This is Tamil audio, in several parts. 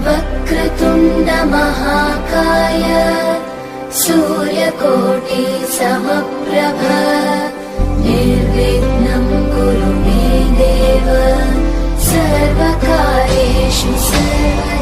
वक्रतुण्ड महाकाय सूर्यकोटि समप्रभ निर्विघ्नं कुरु मे देव सर्वकार्येषु सर्वदा।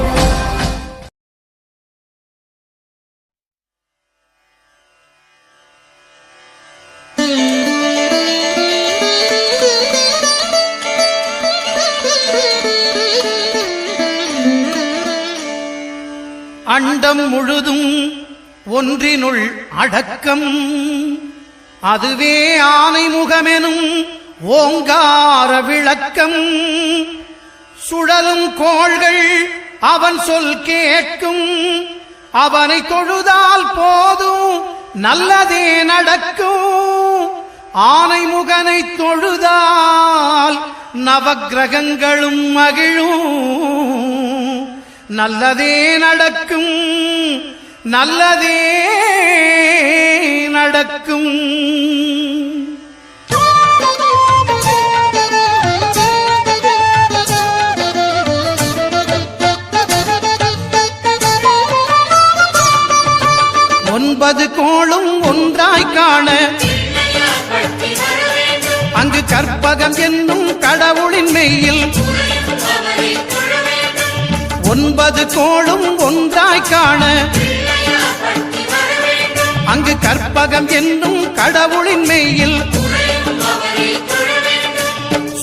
அண்டம் முழுதும் ஒன்றினுள் அடக்கம் அதுவே ஆனைமுகமெனும் ஓங்கார விளக்கம். சுழலும் கோள்கள் அவன் சொல் கேட்கும் அவனை தொழுதால் போதும் நல்லதே நடக்கும். ஆனைமுகனை தொழுதால் நவக்கிரகங்களும் மகிழும். நல்லதே நடக்கும் நல்லதே நடக்கும். ஒன்பது கோளும் ஒன்றாய் காண அங்கு கற்பகம் என்னும் கடவுளின் மெய்யில் ஒன்பது கோளும் ஒன்றாய் காண அங்கு கற்பகம் என்னும் கடவுளின் மெய்யில்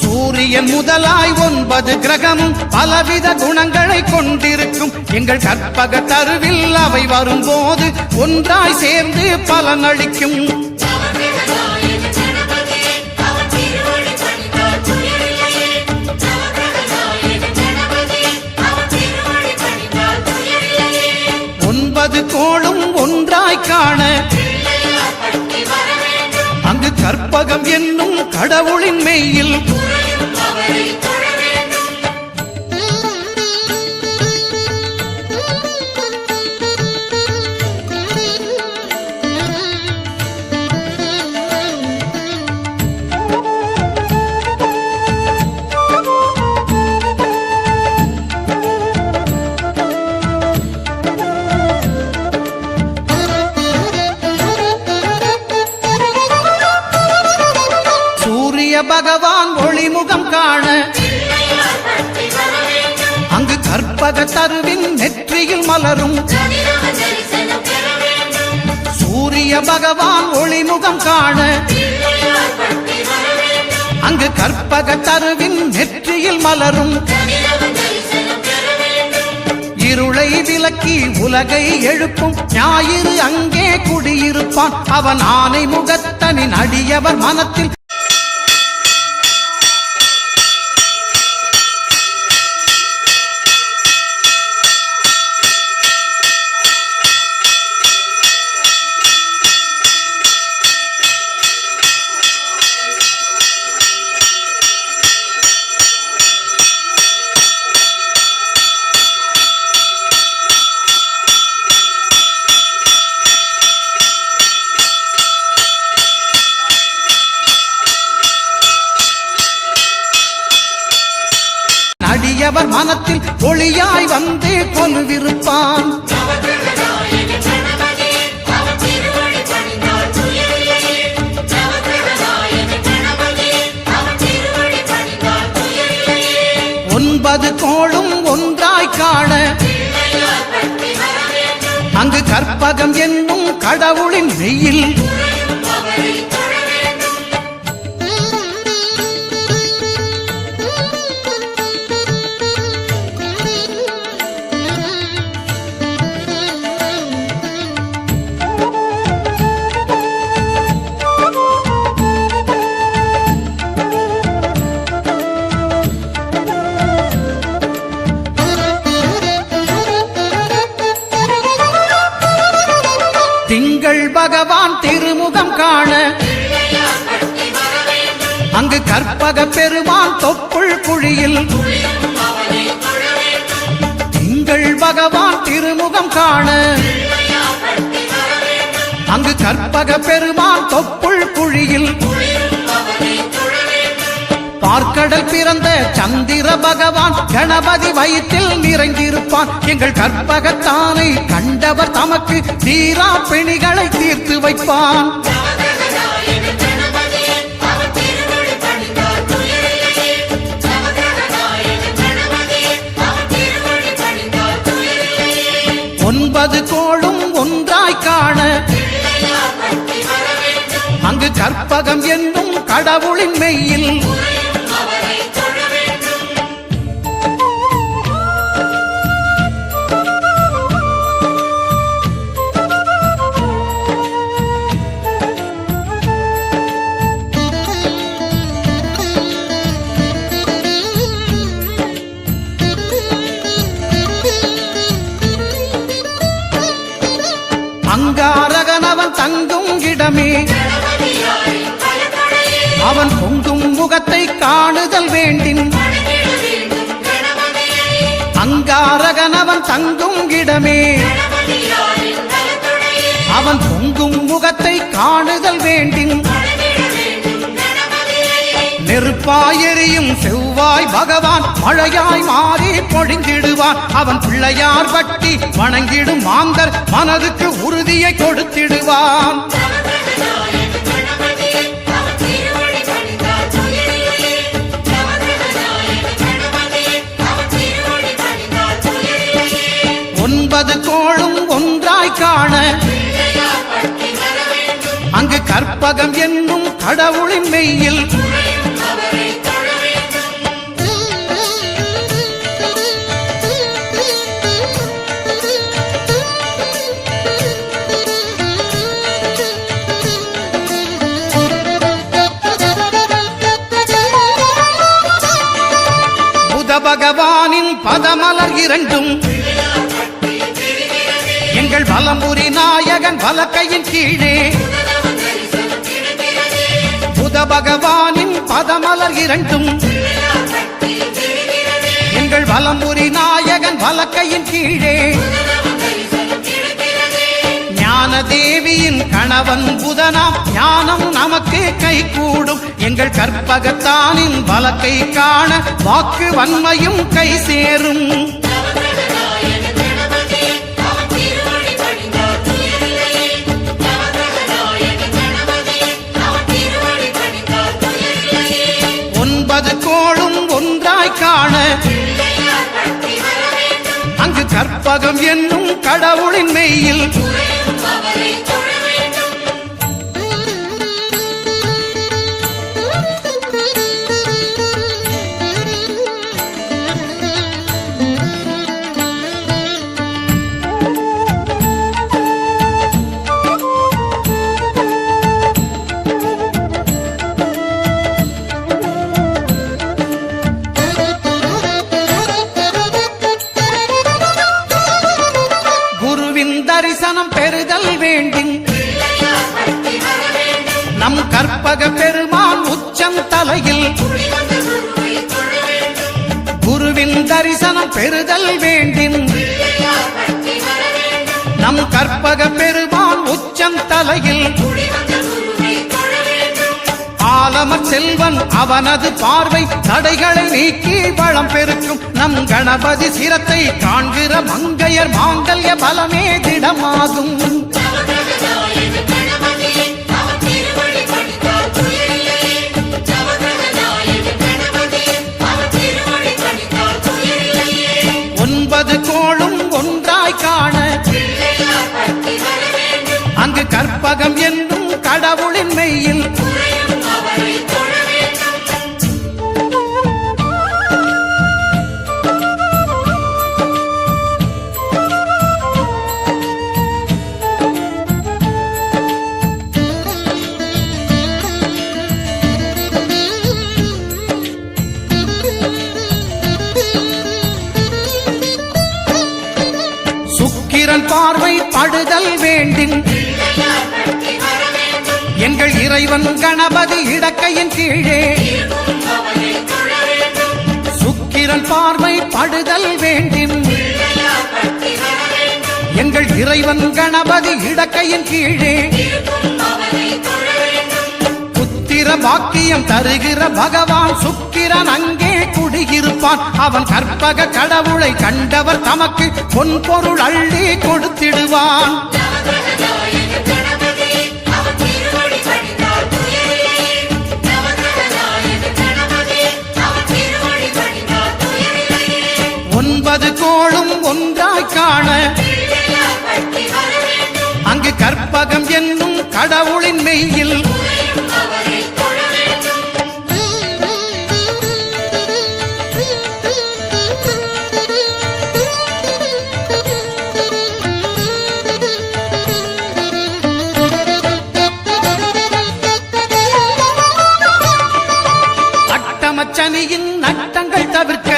சூரியன் முதலாய் 9 கிரகமும் பலவித குணங்களை கொண்டிருக்கும். எங்கள் கற்பக தருவில் அவை வரும்போது ஒன்றாய் சேர்ந்து பலனளிக்கும். கோளும் ஒன்றாய் காண அங்கு கற்பகம் என்னும் கடவுளின் மெய்யில் பகவான் ஒளிமுகம் காண அங்கு கற்பக தருவின் நெற்றியில் மலரும். சூரிய பகவான் ஒளிமுகம் காண அங்கு கற்பக தருவின் நெற்றியில் மலரும். இருளை விலக்கி உலகை எழுப்பும் ஞாயிறு அங்கே குடியிருப்பான். அவன் ஆனை முகத்தனின் அடியவர் மனத்தில் அடியவர் மனத்தில் ஒளியாய் வந்து கொலுவிருப்பான். ஒன்பது கோளும் ஒன்றாய் காண அங்கு கற்பகம் என்னும் கடவுளின் மெய்யில் திங்கள் பகவான் திருமுகம் காண அங்கு கற்பக பெருமான் தொப்புள் குழியில். திங்கள் பகவான் திருமுகம் காண அங்கு கற்பக பெருமான் தொப்புள் குழியில். ஆற்கடல் பிறந்த சந்திர பகவான் கணபதி வயிற்றில் நிறைந்திருப்பான். எங்கள் கற்பகத்தானை கண்டவர் தமக்கு தீரா பிணிகளை தீர்த்து வைப்பான். ஒன்பது கோளும் ஒன்றாய் காண அங்கு கற்பகம் என்னும் கடவுளின் மெய்யில் அங்காரகனவன் தங்கும் இடமே அவன் பொங்கும் முகத்தை காணுதல் வேண்டின். அங்காரகனவன் தங்கும் இடமே அவன் பொங்கும் முகத்தை காணுதல் வேண்டின். நெருப்பாய் எரியும் செவ்வாய் பகவான் மழையாய் மாறி பொழிந்திடுவான். அவன் பிள்ளையார் பட்டி வணங்கிடும் மாந்தர் மனதுக்கு உறுதியை கொடுத்திடுவான். ஒன்பது கோளும் ஒன்றாய் காண அங்கு கற்பகம் என்னும் கடவுளின் மெய்யில் பகவானின் பதமலர் இரண்டும் எங்கள் வலம்புரி நாயகன் வலக்கையின் கீழே. புத பகவானின் பதமலர் இரண்டும் எங்கள் வலம்புரி நாயகன் வலக்கையின் கீழே. ஞான தேவியின் கணவன் புதனாம் ஞானம் நமக்கு கை கூடும். எங்கள் கற்பகத்தானின் வலக்கை காண வாக்கு வன்மையும் கை சேரும். ஒன்பது கோளும் ஒன்றாய் காண அங்கு கற்பகம் என்னும் கடவுளின் மெய்யில் தரிசனம் பெறுதல் வேண்டின். நம் கற்பக பெருமான் உச்சம் தலையில் குருவின் தரிசனம் பெறுதல் வேண்டின். நம் கற்பக பெருமான் உச்சம் தலையில் ஆலமர் செல்வன் அவனது பார்வை தடைகளை நீக்கி வளம் பெருக்கும். நம் கணபதி சிரத்தை காண்கிற மங்கையர் மாங்கல்ய பலமே திடமாகும். ஒன்பது கோளும் ஒன்றாய் காண அங்கு கற்பகம் என்னும் கடவுளின் மெய்யில் சுக்கிரன் பார்வை படுதல் வேண்டின். எங்கள் இறைவன் கணபதி இடக்கையின் கீழே சுக்கிரன் பார்வை படுதல் வேண்டின். எங்கள் இறைவன் கணபதி இடக்கையின் கீழே புத்திர பாக்கியம் தருகிற பகவான் சுக்கிரன் அங்கே குடியிருப்பான். அவன் கற்பக கடவுளை கண்டவர் தமக்கு பொன் பொருள் அள்ளி கொடுத்திடுவான். ஒன்பது கோளும் ஒன்றாய் காண அங்கு கற்பகம் என்னும் கடவுளின் மெய்யில் அட்டமச்சனியின் நட்டங்கள் தவிர்க்க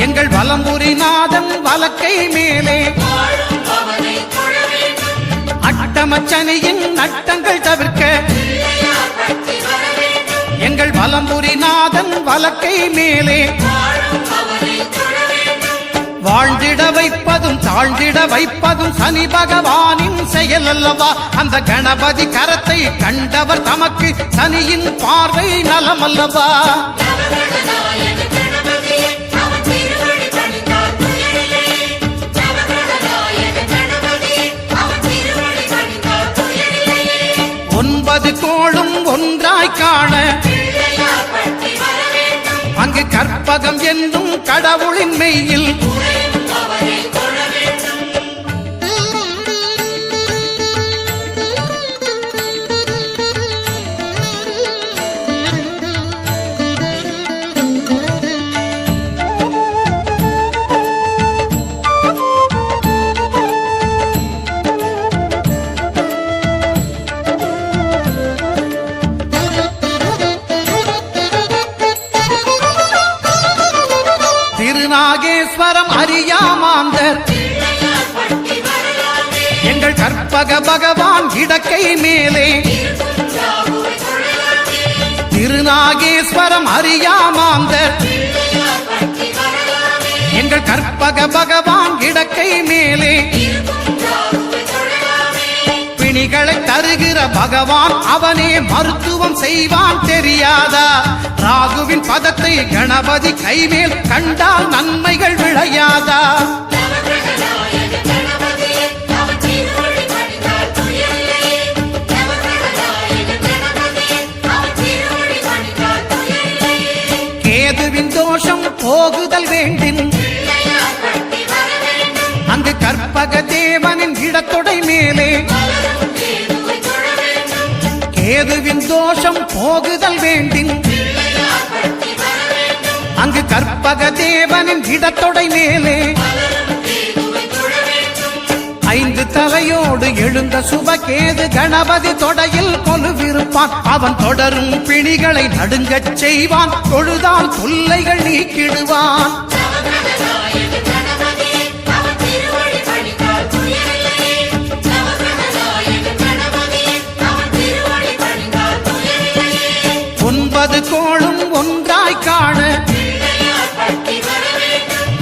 எங்கள் வலம்புரிநாதன் வலக்கை மேலே அட்டமச்சனியின் நட்டங்கள் தவிர்க்க எங்கள் வலம்புரிநாதன் வலக்கை மேலே வாழ்ந்திட வைப்பதும் தாழ்ந்திட வைப்பதும் சனி பகவானின் செயல் அல்லவா. அந்த கணபதி கரத்தை கண்டவர் தமக்கு சனியின் பார்வை நலமல்லவா. ஒன்பது கோளும் ஒன்றாய் காண அங்கு கற்பகம் என்னும் கடவுளின் மெய்யில் திருநாகேஸ்வரம் அறியாமாந்தர் எங்கள் கற்பக பகவான் இடக்கை மேலே திருநாகேஸ்வரம் அறியாமாந்தர் எங்கள் கற்பக பகவான் இடக்கை மேலே பிணிகளை தருகிற பகவான் அவனே மருத்துவம் செய்வான் தெரியாதா. ராகுவின் பதத்தை கணபதி கைமேல் கண்டால் நன்மைகள் விளையாதா. கேதுவின் தோஷம் போகுதல் வேண்டின் அங்கு கற்பக தேவனின் இடத்தொடை மேலே கேதுவின் தோஷம் போகுதல் வேண்டின் அங்கு கற்பக தேவனின் இடத்தொடை மேலே ஐந்து தலையோடு எழுந்த சுபகேது கணபதி தொடையில் கொலுவிருப்பான். அவன் தொடரும் பிணிகளை நடுங்கச் செய்வான். தொழுதால் தொல்லைகள் நீக்கிடுவான். ஒன்பது கோளும் ஒன்றாய் காண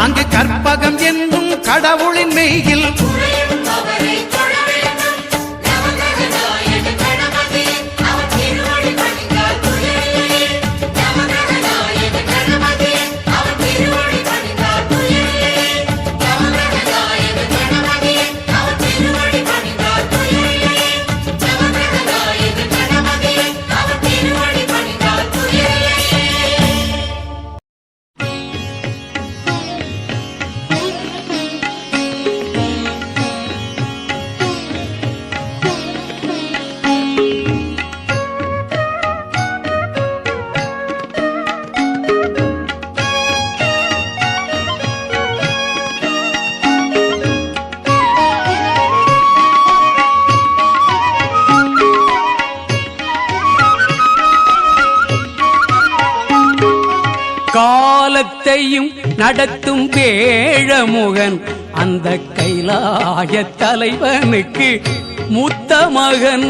அங்கு கற்பகம் என்னும் கடவுளின் மெய்யில் காலத்தையும் நடத்தும் வேழமுகன் அந்த கைலாய தலைவனுக்கு மூத்த மகன்.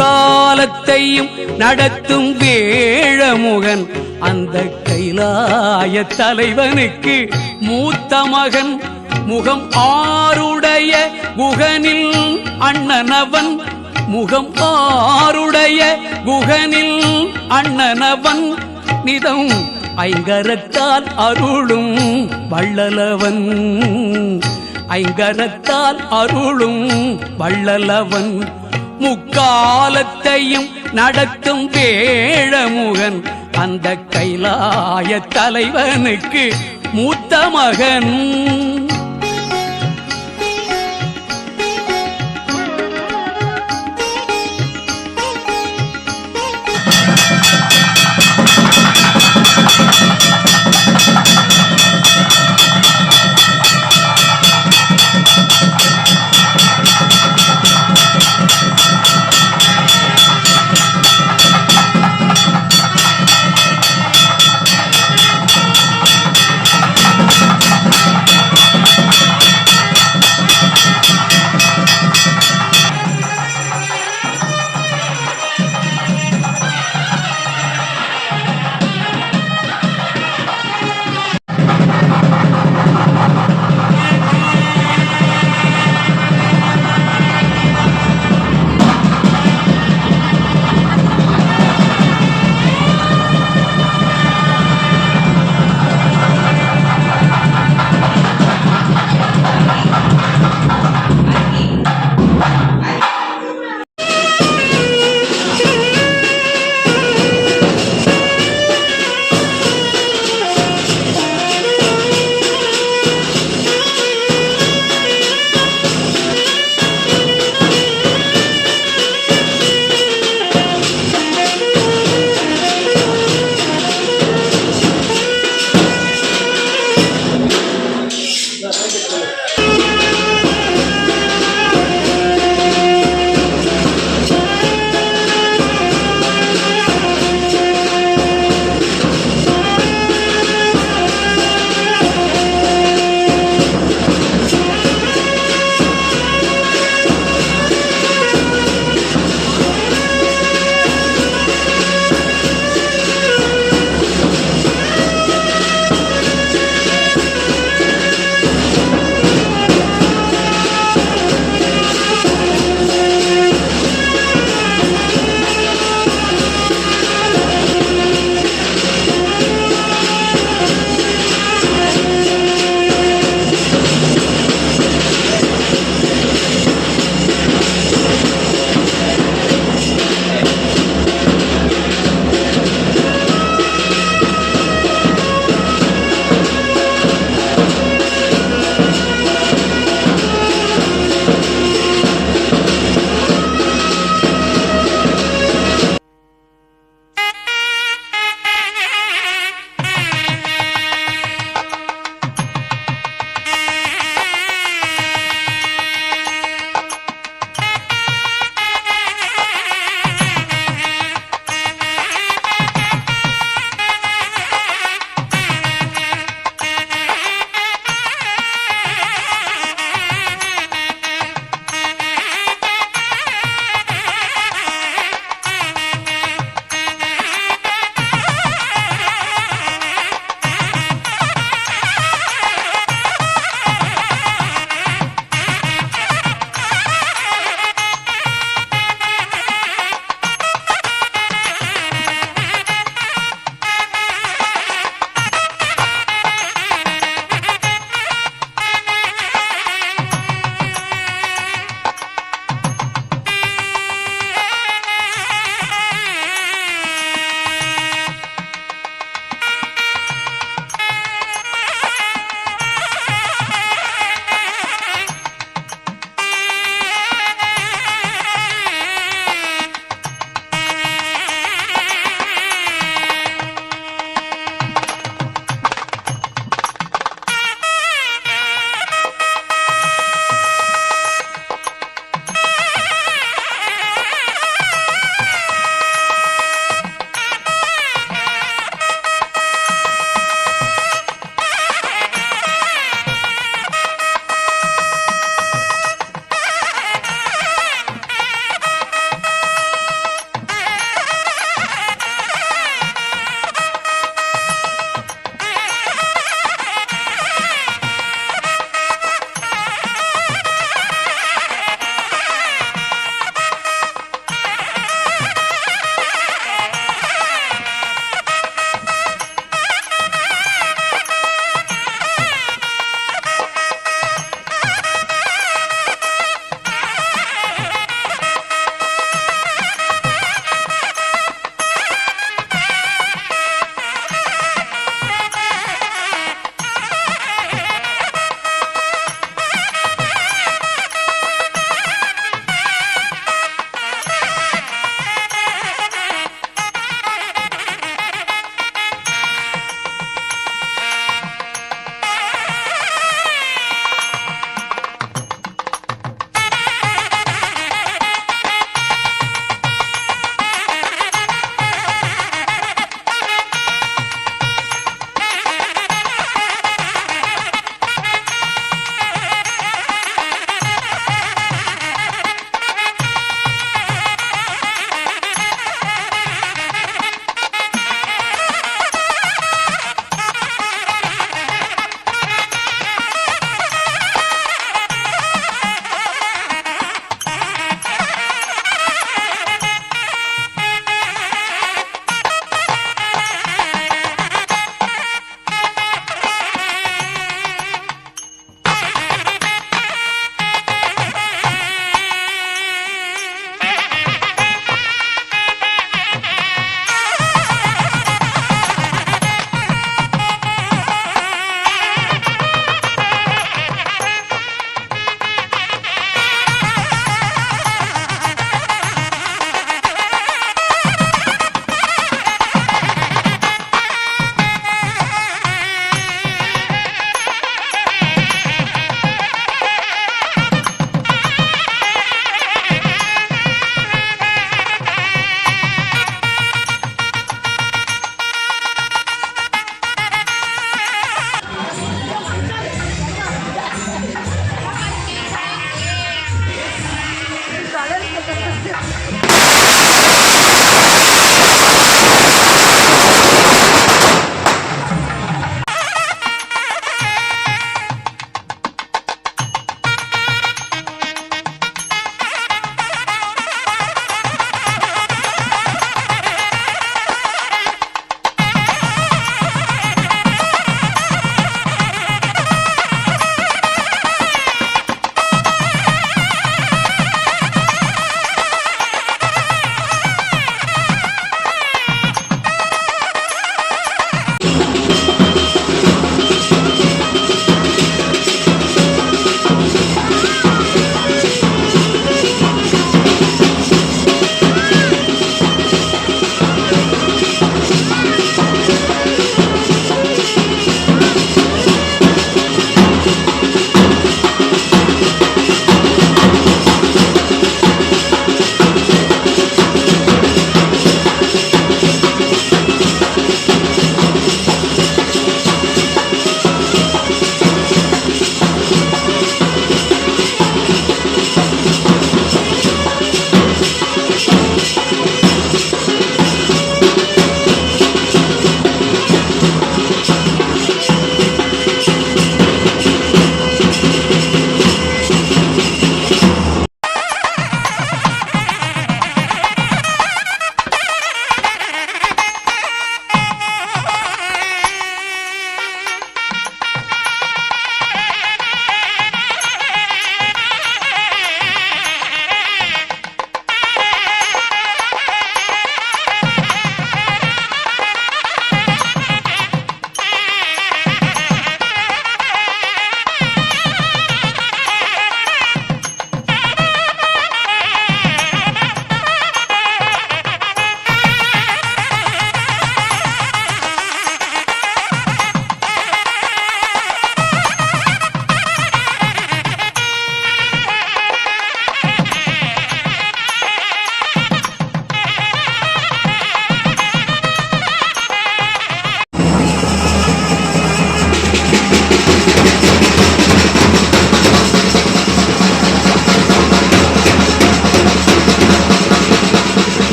முக்காலத்தையும் நடத்தும் வேழமுகன் அந்த கைலாய தலைவனுக்கு மூத்த மகன் முகம் ஆறுடைய குகனில் அண்ணனவன் முகம் ஆறுடைய குகனில் அண்ணனவன் நிதம் ஐங்கரத்தால் அருளும் வள்ளலவன் ஐங்கரத்தால் அருளும் வள்ளலவன் முக்காலத்தையும் நடத்தும் வேழமுகன் அந்த கைலாய தலைவனுக்கு மூத்த மகன்